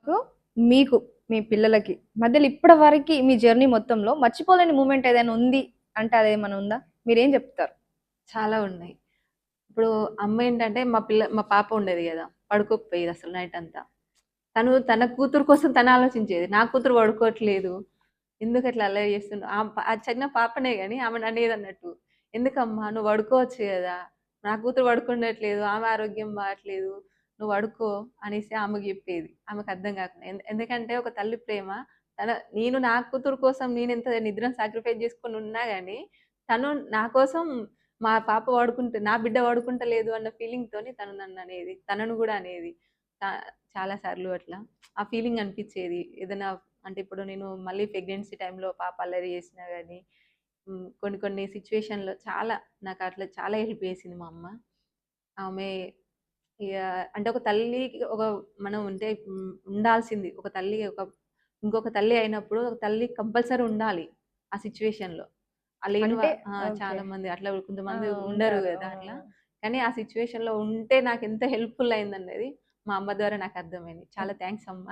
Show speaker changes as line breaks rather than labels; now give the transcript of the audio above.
కు మీకు, మీ పిల్లలకి మధ్యలో ఇప్పటి వరకి మీ జర్నీ మొత్తంలో మర్చిపోలేని మూమెంట్ ఏదైనా ఉంది అంటే అదేమన్నా ఉందా? మీరేం జెప్తారు?
చాలా ఉన్నాయి. ఇప్పుడు అమ్మ ఏంటంటే మా పాప ఉండేది గదా! పడుకోకపోయేది అసలు నైట్ అంతా. తన కూతురు కోసం తను ఆలోచించేది. నా కూతురు పడుకోవట్లేదు. ఎందుకట్లా అల్లరి చేస్తుండు? ఆ చిన్న పాపనే గాని ఆమె నన్నేదన్నట్టు. "ఎందుకమ్మా నువ్వు పడుకోవచ్చు గదా! నా కూతురు పడుకుండట్లేదు. ఆమె ఆరోగ్యం బాగట్లేదు. నువ్వు పడుకో" అనేసి ఆమెకు చెప్పేది. ఆమెకు అర్థం కాకుండా. ఎందుకంటే ఒక తల్లి ప్రేమ నేను నా కూతురు కోసం నేనెంత నిద్రను సాక్రిఫైస్ చేసుకొని ఉన్నా గాని, తను నా కోసం మా పాప నా బిడ్డ పడుకుంటలేదు అన్న ఫీలింగ్‌తోని తను నన్ననేది. తనను గూడా అనేది. చా చాలా సార్లు అట్లా. ఆ ఫీలింగ్ అనిపిచ్చేది. ఏదైనా అంటే ఇప్పుడు నేను మళ్ళీ ప్రెగ్నెన్సీ టైంలో పాప అల్లరి చేసినా గాని, కొన్ని కొన్ని సిట్యుయేషన్‌లో నాకట్లా చాలా హెల్ప్ చేసింది మా అమ్మ. ఆమె ఇగ అంటే ఒక తల్లికి మనం ఉంటే ఉండాల్సింది. ఇంకొక తల్లి అయినప్పుడు ఒక తల్లి కంపల్సరీ ఉండాలి ఆ సిట్యుయేషన్‌లో. లేని వా
అంటే
ఆ!
ఓకే.
చాలా మంది అట్లా
ఆ!
కొంతమంది ఉండరు
ఉంటారు.
గదా! అట్లా. కానీ ఆ సిట్యుయేషన్‌లో ఉంటే నాకెంత హెల్ప్‌ఫుల్ అయిందనేది మా అమ్మ ద్వారా నాకర్థమైంది. చాలా థాంక్స్ అమ్మ.